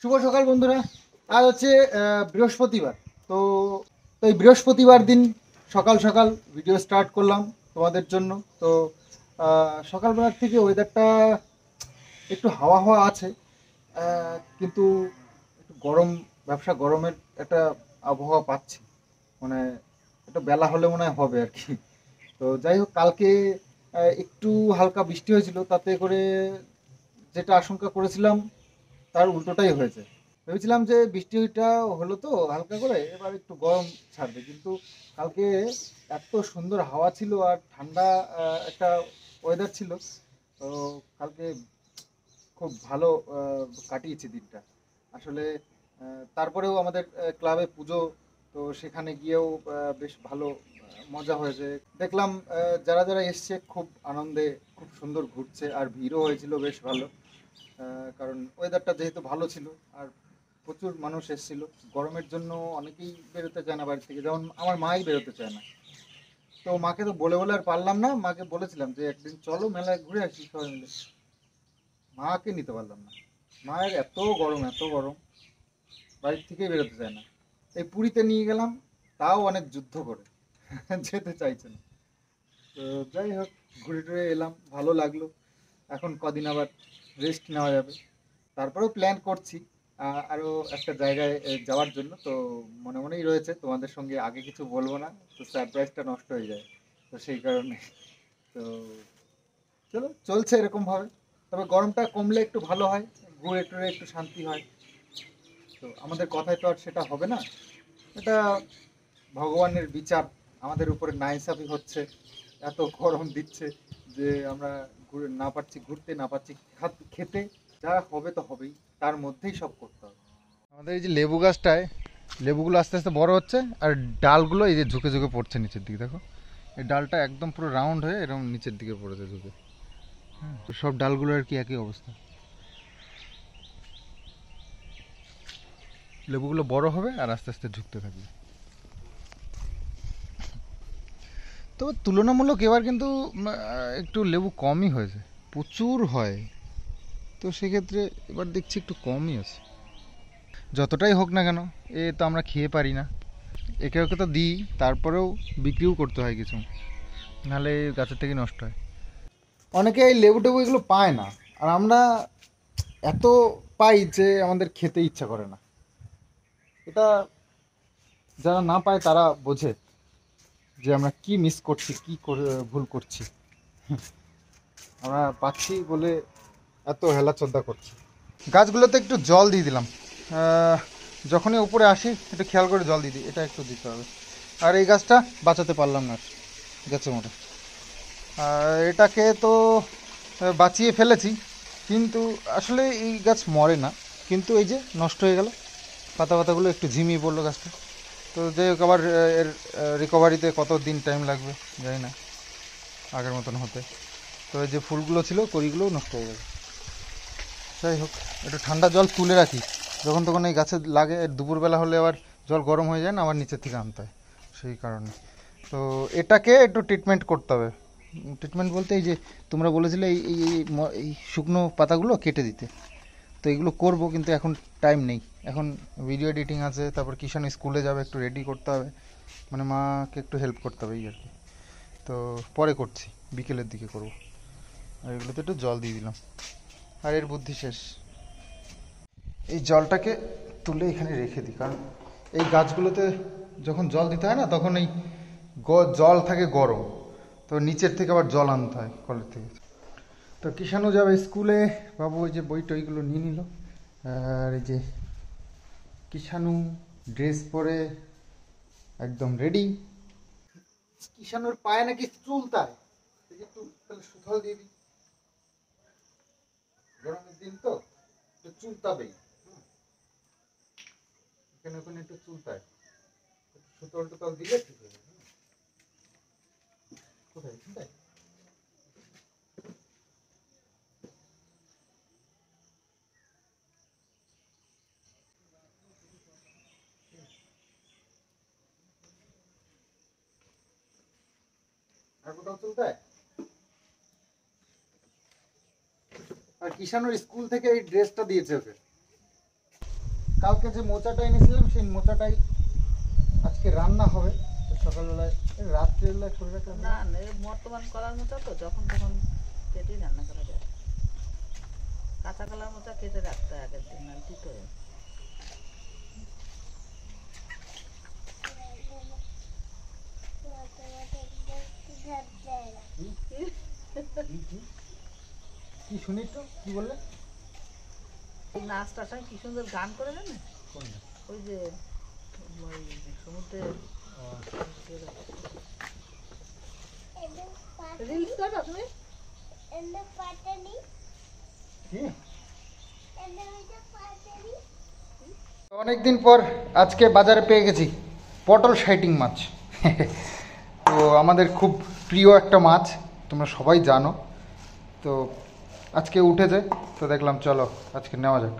শুভ সকাল বন্ধুরা। আজ হচ্ছে বৃহস্পতিবার। তো তো এই বৃহস্পতিবার দিন সকাল সকাল ভিডিও স্টার্ট করলাম তোমাদের জন্য। তো সকালবেলার থেকে ওয়েদারটা একটু হাওয়া হাওয়া আছে, কিন্তু একটু গরম, ব্যবসা গরমের একটা আবহাওয়া পাচ্ছি। মানে একটু বেলা হলে মনে হয় হবে আর কি। তো যাই হোক, কালকে একটু হালকা বৃষ্টি হয়েছিল, তাতে করে যেটা আশঙ্কা করেছিলাম তার উল্টোটাই হয়েছে। ভেবেছিলাম যে বৃষ্টিটা হলো তো হালকা করে, এবার একটু গরম ছাড়বে, কিন্তু কালকে এত সুন্দর হাওয়া ছিল আর ঠান্ডা একটা ওয়েদার ছিল। তো কালকে খুব ভালো কাটিয়েছি দিনটা আসলে। তারপরেও আমাদের ক্লাবে পুজো, তো সেখানে গিয়েও বেশ ভালো মজা হয়েছে। দেখলাম যারা যারা এসছে খুব আনন্দে, খুব সুন্দর ঘুরছে, আর ভিড়ও হয়েছিল বেশ ভালো। কারণ ওয়েদারটা যেহেতু ভালো ছিল আর প্রচুর মানুষ এসেছিল। গরমের জন্য অনেকেই বেরোতে চায় না বাড়ি থেকে, যেমন আমার মাই বেরোতে চায় না। তো মাকে তো বলে বলে আর পারলাম না, মাকে বলেছিলাম যে একদিন চলো মেলায় ঘুরে আসি সবাই মিলে। মাকে নিতে পারলাম না, মায়ের এত গরম এত গরম, বাড়ির থেকেই বেরোতে চায় না। এই পুরীতে নিয়ে গেলাম, তাও অনেক যুদ্ধ করে যেতে চাইছে না। তো যাই হোক, ঘুরে টুরে এলাম, ভালো লাগলো। এখন কদিন আবার রেস্ট নেওয়া যাবে। তারপরেও প্ল্যান করছি আরও একটা জায়গায় যাওয়ার জন্য। তো মনে মনেই রয়েছে, তোমাদের সঙ্গে আগে কিছু বলবো না, তো সারপ্রাইজটা নষ্ট হয়ে যায়। তো সেই কারণে তো চলো, চলছে এরকমভাবে। তবে গরমটা কমলে একটু ভালো হয়, ঘুরে টুরে একটু শান্তি হয়। তো আমাদের কথায় তো আর সেটা হবে না, এটা ভগবানের বিচার। আমাদের উপরে নাইনসাফি হচ্ছে, এত গরম দিচ্ছে যে আমরা ঘুরে না পারছি, ঘুরতে না পারছি, খেতে। যা হবে তো হবেই, তার মধ্যেই সব করতে হবে। আমাদের এই যে লেবু গাছটায় লেবুগুলো আস্তে আস্তে বড় হচ্ছে, আর ডালগুলো এই যে ঝুঁকে ঝুঁকে পড়ছে নিচের দিকে, দেখো। এই ডালটা একদম পুরো রাউন্ড হয়ে এরকম নিচের দিকে পড়েছে ঝুঁকে। তো সব ডালগুলো আর কি একই অবস্থা। লেবুগুলো বড় হবে আর আস্তে আস্তে ঝুঁকতে থাকবে। তবে তুলনামূলক এবার কিন্তু একটু লেবু কমই হয়েছে, প্রচুর হয়। তো সেক্ষেত্রে এবার দেখছি একটু কমই আছে। যতটাই হোক না কেন, এ তো আমরা খেয়ে পারি না, একে ওকে তো দিই, তারপরেও বিক্রিও করতে হয় কিছু, নাহলে গাছের থেকে নষ্ট হয়। অনেকে এই লেবু টেবু এগুলো পায় না, আর আমরা এত পাই যে আমাদের খেতে ইচ্ছা করে না। এটা যারা না পায় তারা বোঝে যে আমরা কি মিস করছি, কি ভুল করছি। আমরা পাচ্ছি বলে এত হেলাচোদ্দা করছি। গাছগুলোতে একটু জল দিয়ে দিলাম, যখনই উপরে আসি একটু খেয়াল করে জল দিয়ে দিই, এটা একটু দিতে হবে। আর এই গাছটা বাঁচাতে পারলাম না, গেছে মোটে। এটাকে তো বাঁচিয়ে ফেলেছি, কিন্তু আসলে এই গাছ মরে না, কিন্তু এই যে নষ্ট হয়ে গেল, পাতা পাতাগুলো একটু ঝিমিয়ে পড়লো গাছটা। তো যাই হোক, আবার এর রিকভারিতে কত দিন টাইম লাগবে জানি না আগের মতন হতে। তো এই যে ফুলগুলো ছিল, কড়িগুলোও নষ্ট হয়ে গেছে। যাই হোক, একটু ঠান্ডা জল তুলে রাখি, যখন তখন এই গাছে লাগে। দুপুরবেলা হলে আবার জল গরম হয়ে যায় না, আবার নিচের থেকে আনতে হয়, সেই কারণে। তো এটাকে একটু ট্রিটমেন্ট করতে হবে। ট্রিটমেন্ট বলতে এই যে তোমরা বলেছিলে এই এই এই এই শুকনো পাতাগুলো কেটে দিতে, তো এগুলো করব, কিন্তু এখন টাইম নেই। এখন ভিডিও এডিটিং আছে, তারপর কিষান স্কুলে যাবে, একটু রেডি করতে হবে, মানে মাকে একটু হেল্প করতে হবে এই আর কি। তো পরে করছি, বিকেলের দিকে করব। আর এগুলোতে একটু জল দিয়ে দিলাম, আর এর বুদ্ধি শেষ। এই জলটাকে তুলে এখানে রেখে দিই, কারণ এই গাছগুলোতে যখন জল দিতে হয় না, তখন এই জল থাকে গরম, তো নিচের থেকে আবার জল আনতে হয় কলের থেকে। তো কিষানও যাবে স্কুলে, বাবু ওই যে বই টইগুলো নিয়ে নিল। আর এই যে কিষানু ড্রেস পরে একদম রেডি। কিষানুর পায়ে নাকি চুলতায়, একটু তাহলে সুথল দিয়ে দিই, গরমের দিন তো একটু চুলতাবেই, এখানে ওখানে একটু চুলতায়, সুতল টুতল দিলে ঠিক হয়ে যাবে। কোথায় চুলতায়? আর কোথাও চুলতায়? আর কিষানুর স্কুল থেকে এই ড্রেসটা দিয়েছে ওকে। কালকে যে মোচাটা এনেছিলাম সেই মোচাটাই আজকে রান্না হবে। তো সকালবেলায় রাত্রিবেলায় করে রাখা না না, বর্তমান কলার মোচা তো যখন তখন কেটেই রান্না করা যায়। কাঁচা কলার মোচা কেটে রাখতে হয় আগের দিন, আর দিতে হয়। কি শুনি তো কি বললে? নাচটার সময় কি সুন্দর গান করে জানে, ওই যে ওই সমুদ্রে রিলস করো তুমি। অনেকদিন পর আজকে বাজারে পেয়ে গেছি পটল শাইটিং মাছ। তো আমাদের খুব প্রিয় একটা মাছ, তোমরা সবাই জানো। তো আজকে উঠেছে, তো দেখলাম চলো আজকে নেওয়া যাক।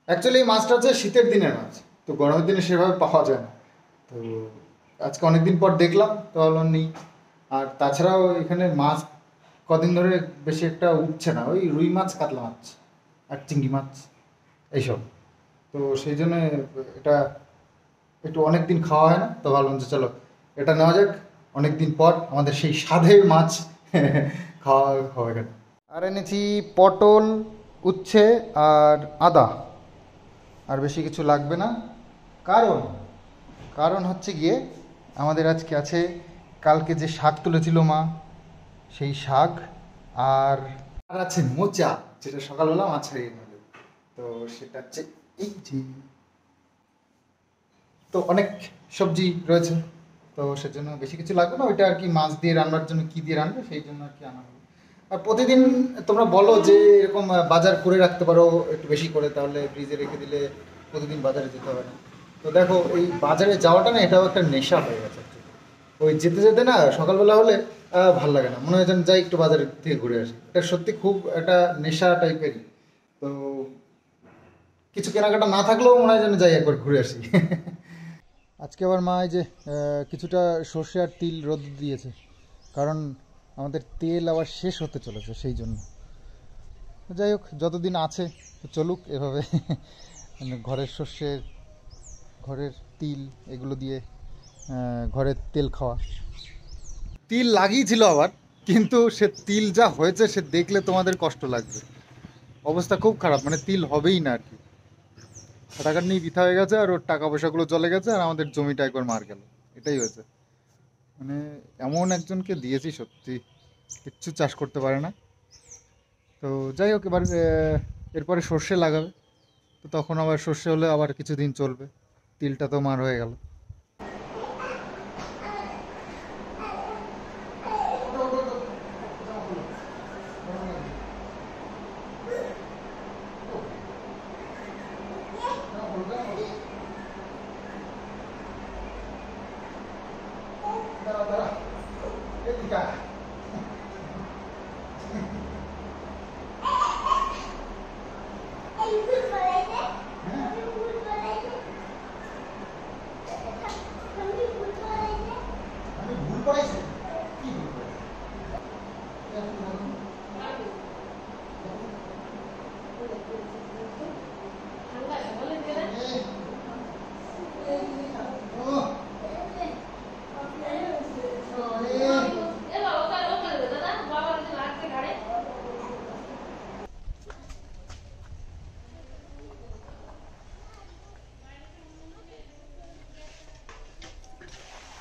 অ্যাকচুয়ালি এই মাছটা হচ্ছে শীতের দিনের মাছ, তো গরমের দিনে সেভাবে পাওয়া যায় না। তো আজকে অনেকদিন পর দেখলাম, তো ভাবলাম নিই। আর তাছাড়াও এখানে মাছ কদিন ধরে বেশি একটা উঠছে না, ওই রুই মাছ, কাতলা মাছ আর চিংড়ি মাছ এইসব। তো সেই জন্য এটা একটু অনেক দিন খাওয়া হয় না, তো ভাবলাম যে চলো এটা নেওয়া যাক। অনেক দিন পর আমাদের সেই স্বাদের মাছ খাওয়া হবে এখানে। আর এনেছি পটল, উচ্ছে আর আদা, আর বেশি কিছু লাগবে না। কারণ কারণ হচ্ছে গিয়ে আমাদের আজকে আছে কালকে যে শাক তুলেছিল মা, সেই শাক, আর আর আছে মোচা, যেটা সকালবেলা মাছ ছাড়িয়ে নেবে। তো সেটা হচ্ছে এই যে, তো অনেক সবজি রয়েছে, তো সেজন্য বেশি কিছু লাগবে না। ওইটা আর কি মাছ দিয়ে রান্নার জন্য কি দিয়ে রান্না, সেই জন্য আর কি আনা হবে। আর প্রতিদিন তোমরা বলো যে এরকম বাজার করে রাখতে পারো একটু বেশি করে, তাহলে ফ্রিজে রেখে দিলে প্রতিদিন বাজারে যেতে হবে না। তো দেখো এই বাজারে যাওয়াটা না, এটাও একটা নেশা হয়ে গেছে। ওই যেতে যেতে না সকালবেলা হলে ভাল লাগে না, মনে হয় যেন যাই একটু বাজারের থেকে ঘুরে আসি। এটা সত্যি খুব একটা নেশা টাইপেরই। তো কিছু কেনাকাটা না থাকলেও মনে হয় যেন যাই একবার ঘুরে আসি। আজকে আবার মা এই যে কিছুটা সর্ষে আর তিল রোদ দিয়েছে, কারণ আমাদের তেল আবার শেষ হতে চলেছে, সেই জন্য। যাই হোক, যতদিন আছে চলুক এভাবে। মানে ঘরের সর্ষে, ঘরের তিল, এগুলো দিয়ে ঘরের তেল খাওয়া। তিল লাগিয়েছিল আবার, কিন্তু সে তিল যা হয়েছে সে দেখলে তোমাদের কষ্ট লাগবে। অবস্থা খুব খারাপ, মানে তিল হবেই না আর কি। টাকা নিয়ে বৃথা হয়ে গেছে, আর ওর টাকা পয়সাগুলো চলে গেছে, আর আমাদের জমিটা একবার মার গেল। এটাই হয়েছে। মানে এমন একজনকে দিয়েছি, সত্যি কিচ্ছু চাষ করতে পারে না। তো যাই হোক, এবার এরপরে সর্ষে লাগাবে, তো তখন আবার সর্ষে হলে আবার কিছুদিন চলবে। তিলটা তো মার হয়ে গেল।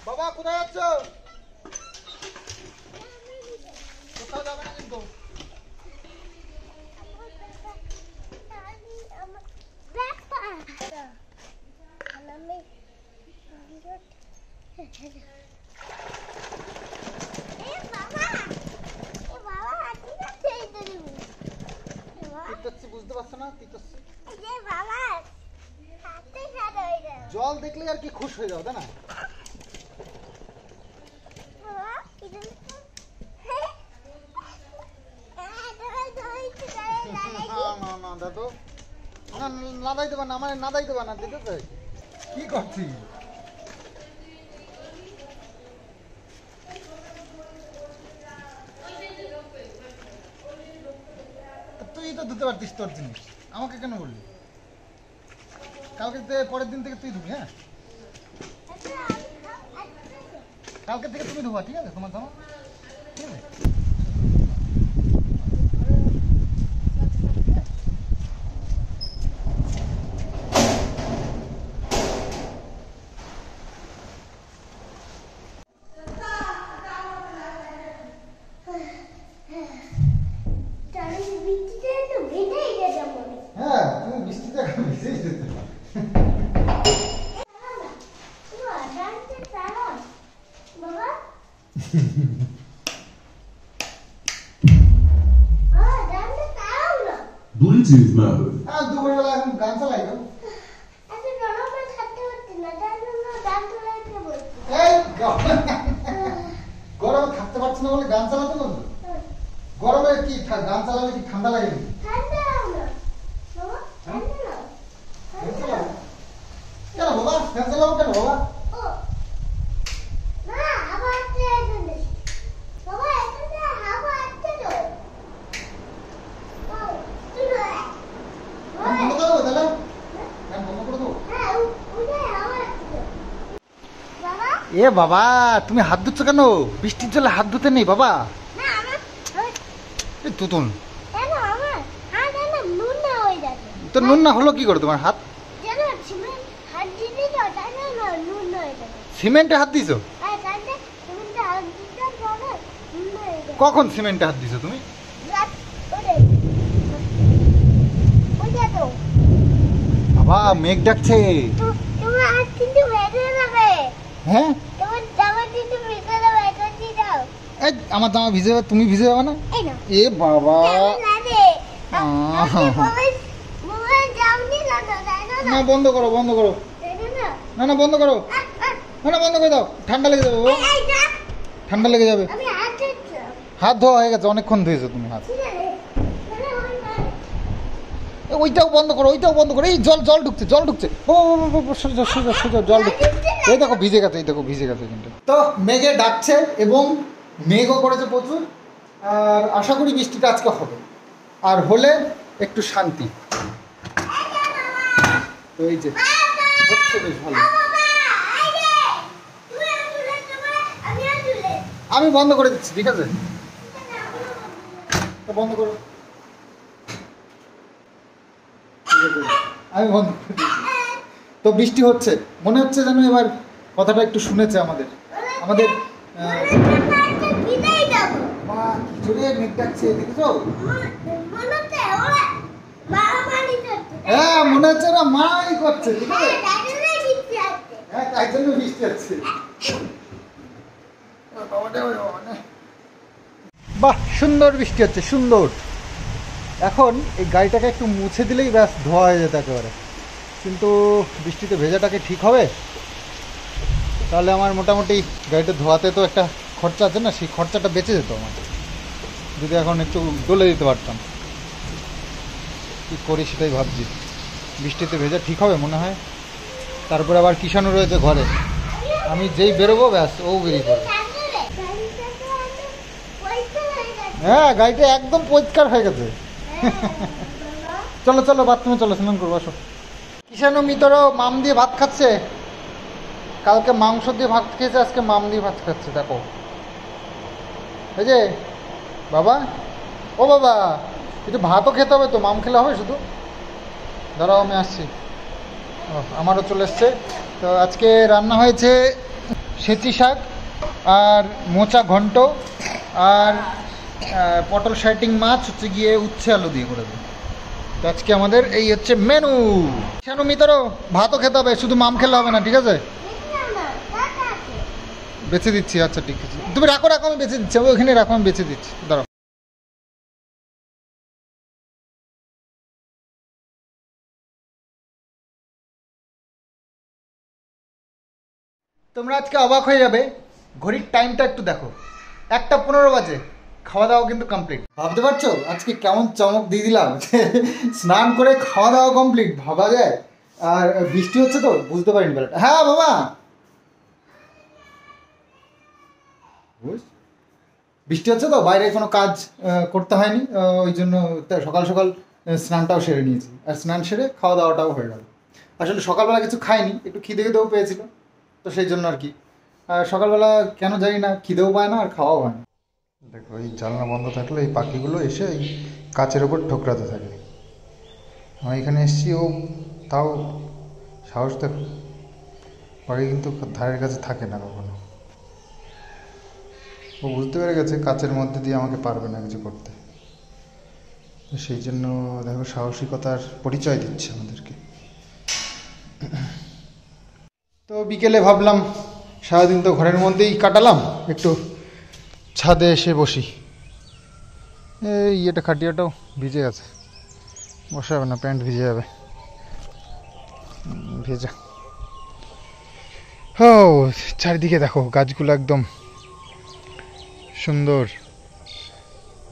বাবা কোথায় যাচ্ছ? কোথাও যাবে না কিন্তু। বুঝতে পারছো না? জল দেখলে আর কি খুশ হয়ে যাও, তাই না? না দাদু, না নাদাই দেবা না, আমার নাদাই দেবা না, দিতে চাই। কি করছিস? তুই তো ধুতে পারতিস তোর জিনিস, আমাকে কেন বললি? কালকে পরের দিন থেকে তুই ধুবি, হ্যাঁ কালকে থেকে তুমি ধোবা, ঠিক আছে তোমার জামা, ঠিক আছে। হ্যাঁ তুমি বৃষ্টিতে ভিজেই যেতে পারো। Bluetooth mode. দুপুরবেলা এখন গান চালাই তো। এই গরমে থাকতে পারছি না বলে গান চালাতে বলতো? গরমে কি গান চালালে কি ঠান্ডা লাগে নাকি? ফ্যান চালাবো? কেন বাবা ফ্যান চালাবো কেন বাবা? ফ্যান বন্ধ করে দেবো তাহলে? ফ্যান বন্ধ করে দেবো? এ বাবা তুমি হাত ধুচ্ছ কেন? বৃষ্টির জলে হাত ধুতে নেই বাবা। এই তুতুন তো নুন না হলো কি করে তোমার হাত? সিমেন্টে হাত দিছো? কখন সিমেন্টে হাত দিছো তুমি? বাবা মেঘ ডাকছে। হ্যাঁ এই আমার জামা ভিজে যাবে, তুমি ভিজে যাবে না? এ বাবা না বন্ধ করো বন্ধ করো, না না বন্ধ করো, না না বন্ধ করে দাও, ঠান্ডা লেগে যাবে বাবা, ঠান্ডা লেগে যাবে। হাত ধোয়া হয়ে গেছে, অনেকক্ষণ ধুয়েছো তুমি হাত। ওইটাও বন্ধ করো, ওইটাও বন্ধ করো। এই জল জল ঢুকছে, জল ঢুকছে, ও সোজা সোজা সোজা জল ঢুকছে। এই দেখো ভিজে গেছে, এই দেখো ভিজে গেছে কিন্তু। তো মেঘে ডাকছে এবং মেঘও করেছে প্রচুর, আর আশা করি বৃষ্টিটা আজকে হবে, আর হলে একটু শান্তি। তো এই যে হচ্ছে বেশ ভালো। আমি বন্ধ করে দিচ্ছি, ঠিক আছে তো বন্ধ করো, আমি বন্ধ করে দিচ্ছি। তো বৃষ্টি হচ্ছে, মনে হচ্ছে যেন এবার কথাটা একটু শুনেছে আমাদের আমাদের মা কি জোরে মেঘ ডাকছে দেখেছো? হ্যাঁ মনে হচ্ছে ওরা মাই করছে, ঠিক আছে হ্যাঁ তাই জন্য বৃষ্টি হচ্ছে। বাহ সুন্দর বৃষ্টি হচ্ছে, সুন্দর। এখন এই গাড়িটাকে একটু মুছে দিলেই ব্যাস ধোয়া হয়ে যেত একেবারে, কিন্তু বৃষ্টিতে ভেজাটাকে ঠিক হবে? তাহলে আমার মোটামুটি গাড়িটা ধোয়াতে তো একটা খরচা আছে না, সেই খরচাটা বেঁচে যেত আমার যদি এখন একটু ডলে দিতে পারতাম। কী করি সেটাই ভাবছি। বৃষ্টিতে ভেজা ঠিক হবে মনে হয়? তারপরে আবার কিষাণু রয়েছে ঘরে, আমি যেই বেরোবো ব্যাস ও বেরিয়ে পড়বে। হ্যাঁ গাড়িটা একদম পরিষ্কার হয়ে গেছে। চলো চলো বাথরুমে চলো, স্নান করবো আসো। কিষাণু মিতরও মাম দিয়ে ভাত খাচ্ছে, কালকে মাংস দিয়ে ভাত খেয়েছে, আজকে মাম দিয়ে ভাত খাচ্ছে। দেখো এই যে বাবা, ও বাবা একটু ভাতও খেতে হবে তো, মাম খেলে হবে শুধু? দাঁড়াও আমি আসছি। ও আমারও চলে এসছে। তো আজকে রান্না হয়েছে সেচি শাক আর মোচা ঘন্ট আর পটল শাইটিং মাছ হচ্ছে গিয়ে উচ্ছে আলু দিয়ে করে দেবো। তো আজকে আমাদের এই হচ্ছে মেনু। কেন মিতরও ভাতও খেতে হবে, শুধু মাম খেলে হবে না, ঠিক আছে? বেছে দিচ্ছি, আচ্ছা ঠিক আছে তুমি রাখো রাখো, আমি বেছে দিচ্ছি, আমি ওখানে রাখো, আমি বেছে দিচ্ছি, দাঁড়াও। তোমরা আজকে অবাক হয়ে যাবে, ঘড়ির টাইমটা একটু দেখো, 1:15 বাজে, খাওয়া দাওয়া কিন্তু কমপ্লিট। ভাবতে পারছো আজকে কেমন চমক দিয়ে দিলাম? স্নান করে খাওয়া দাওয়া কমপ্লিট, ভাবা যায়? আর বৃষ্টি হচ্ছে তো বুঝতে পারিনি বেলাটা। হ্যাঁ বাবা বৃষ্টি হচ্ছে তো, বাইরে কোনো কাজ করতে হয়নি, ওই জন্য সকাল সকাল স্নানটাও সেরে নিয়েছি, আর স্নান সেরে খাওয়া দাওয়াটাও হয়ে গেল। আসলে সকালবেলা কিছু খাইনি, একটু খিদে খিদেও পেয়েছিল, তো সেই জন্য আর কি। সকালবেলা কেন জানি না খিদেও পায় না আর খাওয়াও হয় না। দেখো এই জানলা বন্ধ থাকলে এই পাখিগুলো এসে এই কাচের ওপর ঠোকরাতে থাকে। আমি এখানে এসেছি, ও তাও সাহস দেখো, পাখি কিন্তু ধারের কাছে থাকে না কখনো। ও বুঝতে পেরে গেছে কাচের মধ্যে দিয়ে আমাকে পারবে না কিছু করতে, তো সেই জন্য দেখো সাহসিকতার পরিচয় দিচ্ছে আমাদেরকে। তো বিকেলে ভাবলাম সারাদিন তো ঘরের মধ্যেই কাটালাম, একটু ছাদে এসে বসি। এই ইয়েটা খাটিয়াটাও ভিজে গেছে, বসা হবে না, প্যান্ট ভিজে যাবে, ভেজা। ও চারিদিকে দেখো গাছগুলো একদম সুন্দর,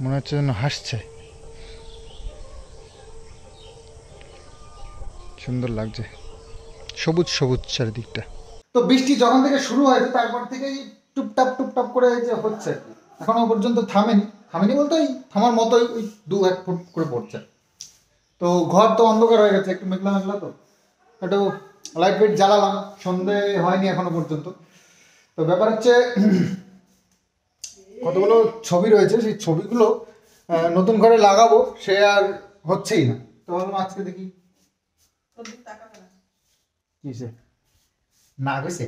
মনে হচ্ছে যেন হাসছে, সুন্দর লাগছে, সবুজ সবুজ চারিদিকটা। তো বৃষ্টি যখন থেকে শুরু হয়েছে তারপর থেকেই টুপটাপ করে যে হচ্ছে, এখনো পর্যন্ত থামেনি বলতে ওই থামার মতোই, ওই 2-1 ফুট করে পড়ছে। তো ঘর তো অন্ধকার হয়ে গেছে, একটু মেঘলা মেঘলা, তো একটু লাইট ফাইট জ্বালালাম, সন্ধে হয়নি এখনো পর্যন্ত। তো ব্যাপার হচ্ছে কতগুলো ছবি রয়েছে, সেই ছবিগুলো নতুন ঘরে লাগাবো, সে আর হচ্ছেই না। তো ভাবলাম আজকে দেখি কিসে না গেছে,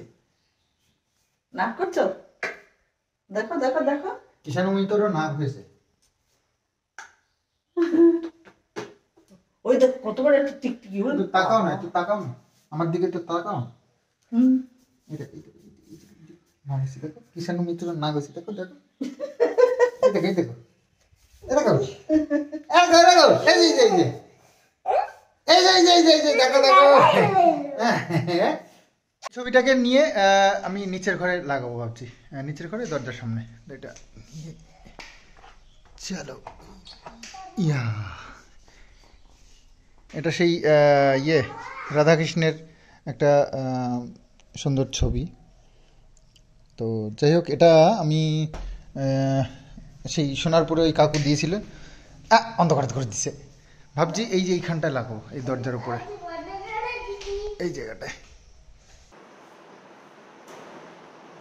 নাক করছো, দেখো দেখো দেখো, কিষাণু মিত্রও না হয়েছে। ওই দেখো কতবার একটা টিকটিকি হলো। তুই তাকাও না, তুই তাকাও না আমার দিকে, তো তাকাও না। না গেছে দেখো, কিষাণু মিত্র না গেছে, দেখো দেখো, এই দেখো এই দেখো, এই দেখো, এই দেখো, দেখো, এই যে এই যে এই যে এই যে এই যে এই যে দেখো দেখো। ছবিটাকে নিয়ে আমি নিচের ঘরে লাগাবো ভাবছি, নিচের ঘরে দরজার সামনে। এটা চলো, ইয়া এটা সেই ইয়ে রাধাকৃষ্ণের একটা সুন্দর ছবি। তো যাই হোক, এটা আমি সেই সোনারপুরে ওই কাকু দিয়েছিলেন, অন্ধকার করে দিছে। ভাবছি এই যে এইখানটায় লাগাবো, এই দরজার উপরে, এই জায়গাটায়।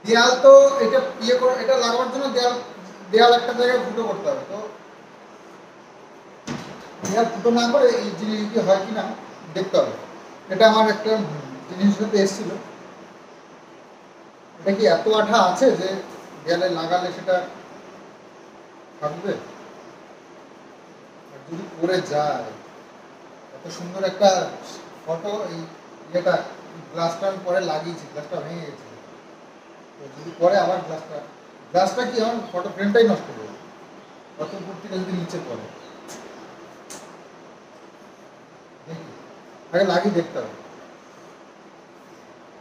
দেয়াল তো এটা ইয়ে করে, এটা লাগানোর জন্য দেয়াল একটা জায়গায় ফুটো করতে হবে। তো দেয়াল ফুটো না করে এই জিনিসটি হয় কিনা দেখতে হবে। এটা আমার একটা জিনিসের সাথে এসেছিল, এটা কি এত আঠা আছে যে দেয়ালে লাগালে সেটা থাকবে? যদি পড়ে যায়, এত সুন্দর একটা ফটো, এই ইয়েটা গ্লাসটা আমি পরে লাগিয়েছি, গ্লাসটা ভেঙে গেছে। তো যদি পরে আবার গ্লাসটা কি আমার ফটো ফ্রেমটাই নষ্ট করবে, অত উপর থেকে যদি নিচে পড়ে। দেখি আগে লাগিয়ে দেখতে হবে,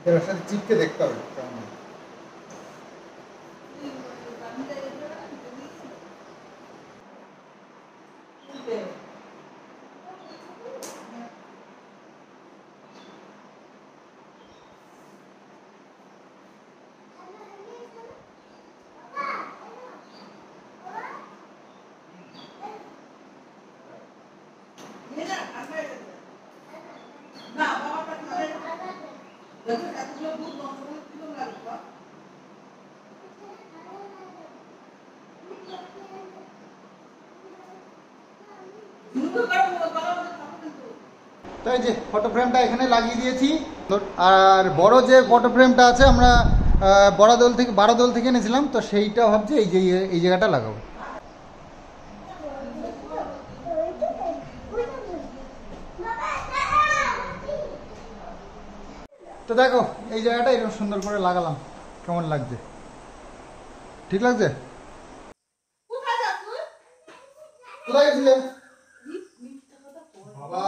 এর সাথে চিপকে দেখতে হবে কেমন। তো এই যে ফটো ফ্রেমটা এখানে লাগিয়ে দিয়েছি। আর বড় যে ফটো ফ্রেমটা আছে আমরা বারোদল থেকে এনেছিলাম, তো সেইটা ভাবছি এই যে এই জায়গাটা লাগাবো। তো দেখো এই জায়গাটা এরকম সুন্দর করে লাগালাম, কেমন লাগছে? ঠিক লাগছে? কোথায় গেছিলে বাবা?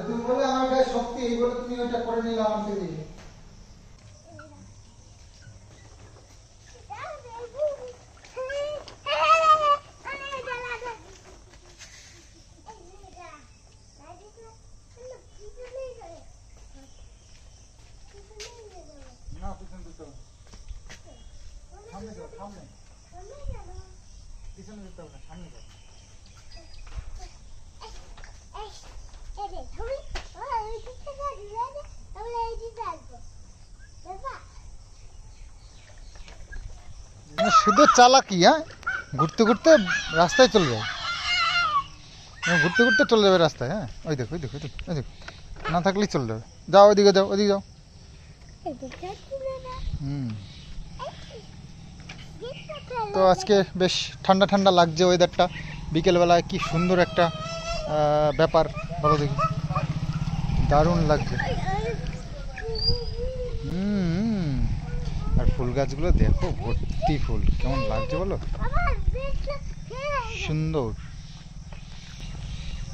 তুমি বলে আমার গায়ে শক্তি, এই বলে তুমি ওইটা করে নিলে আমার থেকে। শুধু চালাকি, হ্যাঁ, ঘুরতে ঘুরতে রাস্তায় চলে যায়, ঘুরতে ঘুরতে চলে যাবে রাস্তায়। হ্যাঁ, ওই দেখো ওই দেখো ওই দেখো ওই দেখো, না থাকলেই চলে যাবে। যাও ওইদিকে যাও, ওইদিকে যাও। হুম। তো আজকে বেশ ঠান্ডা ঠান্ডা লাগছে ওয়েদারটা, বিকেলবেলায় কি সুন্দর একটা ব্যাপার, বলো দেখি, দারুণ লাগছে। হুম। আর ফুল গাছগুলো দেখো, ভর্তি ফুল, কেমন লাগছে বলো, সুন্দর।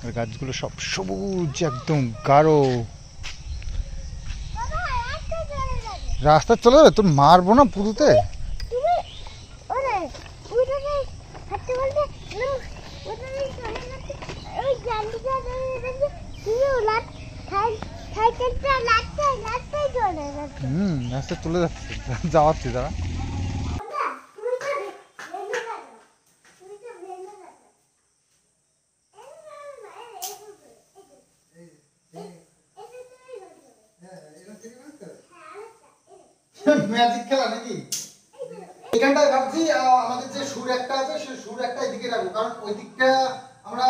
আর গাছগুলো সব সবুজ, একদম গাঢ়। রাস্তা চলে যাবে, তোর মারবো না পুরুতে। রাস্তা চলে যাচ্ছে, যাওয়াচ্ছি তারা। ম্যাজিক খেলা নাকি? এখানটায় ভাবছি আমাদের যে সুর একটা আছে, সেই সুর একটা এদিকে রাখবো, কারণ ওই দিকটা আমরা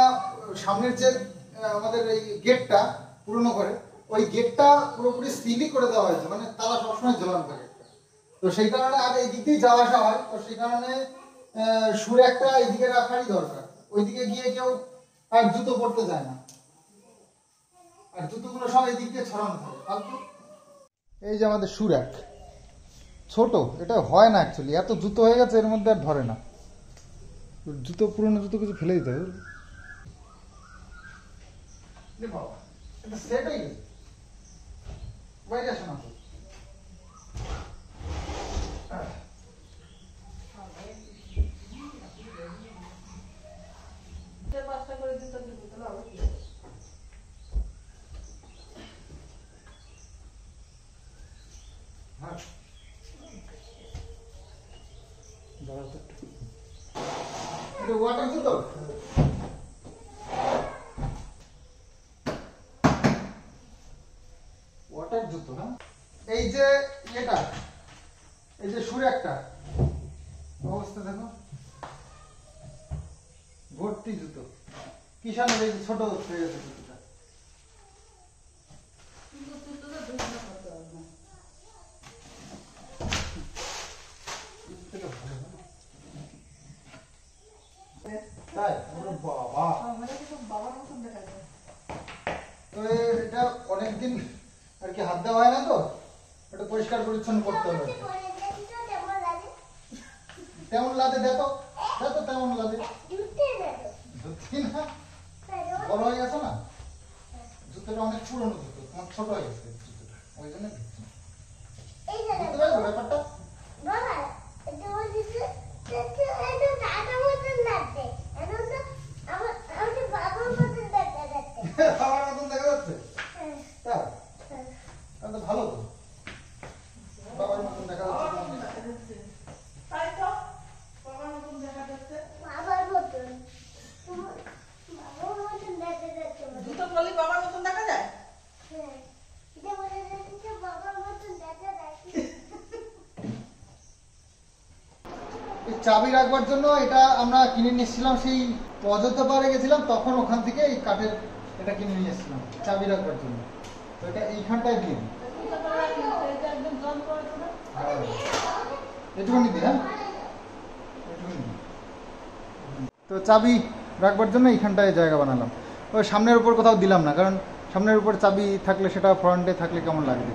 সামনের যে আমাদের এই গেটটা পুরনো করে, ওই গেটটা পুরোপুরি সিলই করে দেওয়া হয়েছে, মানে তালা সবসময় ঝোলানো থাকে। তো সেই কারণে আর এই দিক দিয়ে যাওয়া আসা হয়, তো সেই কারণে সুর একটা এইদিকে রাখারই দরকার। ওইদিকে গিয়ে কেউ আর জুতো পরতে যায় না, আর জুতোগুলো সব এই দিক দিয়ে ছড়ানো থাকে। এই যে আমাদের সুর এক ছোট, এটা হয় না অ্যাকচুয়ালি, এত জুতো হয়ে গেছে এর মধ্যে আর ধরে না। জুতো, পুরনো জুতো কিছু ফেলে দিতে হবে। সেট হয়ে গেছে, বাইরে আসো না। ওয়াটার জুতো, ওয়াটার জুতো না। এই যে এটা, এই যে সুর একটা অবস্থা দেখো, ভর্তি জুতো। কিষানের এই যে ছোট হয়ে গেছে জুতোটা। তাই বাবা, তো এটা অনেকদিন আর কি হাত দেওয়া হয় না, তো এটা পরিষ্কার পরিচ্ছন্ন করতে হবে। তেমন লাগে, দেখো দেখো তেমন লাগে, বড় হয়ে গেছে না জুতোটা, অনেক পুরনো জুতো, তোমার ছোট হয়ে গেছে জুতোটা, ওই জন্য বুঝতে পারছো ব্যাপারটা। আমার মতন দেখা যাচ্ছে, তাই তো ভালো, তো বাবার মতন দেখা যাচ্ছে। জুতো পরলে বাবার মতন দেখা যায়। চাবি রাখবার জন্য এটা আমরা কিনে নিয়েছিলাম, সেই অযোধ্যা পাহাড়ে গেছিলাম তখন, ওখান থেকে এই কাঠের এটা কিনে নিয়ে এসেছিলাম চাবি রাখবার জন্য। তো এটা এইখানটায় দিন, এটুকুনি দিই, হ্যাঁ এটুকুনি। তো চাবি রাখবার জন্য এইখানটায় জায়গা বানালাম। ওই সামনের উপর কোথাও দিলাম না, কারণ সামনের উপর চাবি থাকলে সেটা ফ্রন্টে থাকলে কেমন লাগবে,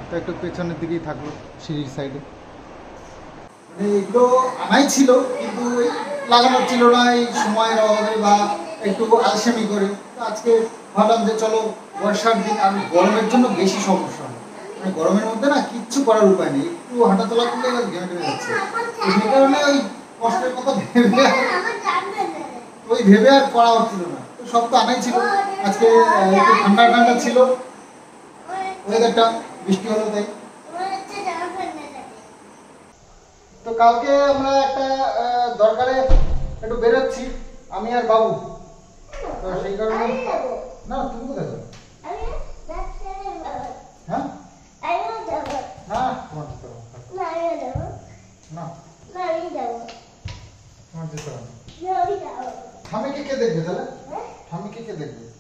তো একটু পেছনের দিকেই থাকলো, সিঁড়ির সাইডে। এগুলো আনাই ছিল, কিন্তু লাগানোর ছিল না এই সময়ের অভাবে বা একটু আলসেমি করে। আজকে ভাবলাম যে চলো, বর্ষার দিন আর গরমের জন্য বেশি সমস্যা হয়, মানে গরমের মধ্যে না কিচ্ছু করার উপায় নেই, একটু হাঁটাচলা করলে এবার ঘেমে ঘেমে যাচ্ছে। সেই কারণে ওই কষ্টের কথা ভেবে আর করা হচ্ছিল না। তো সব তো আনাই ছিল, আজকে একটু ঠান্ডা ঠান্ডা ছিল ওয়েদারটা, বৃষ্টি হলো তাই। তো কালকে আমরা একটা দরকারে একটু বেরোচ্ছি, আমি আর বাবু, তো সেই কারণে। না তুমি কোথায় যাবে? হ্যাঁ না, তোমার না ঠাম্মিকে কে দেখবে তাহলে? ঠাম্মিকে কে দেখবে?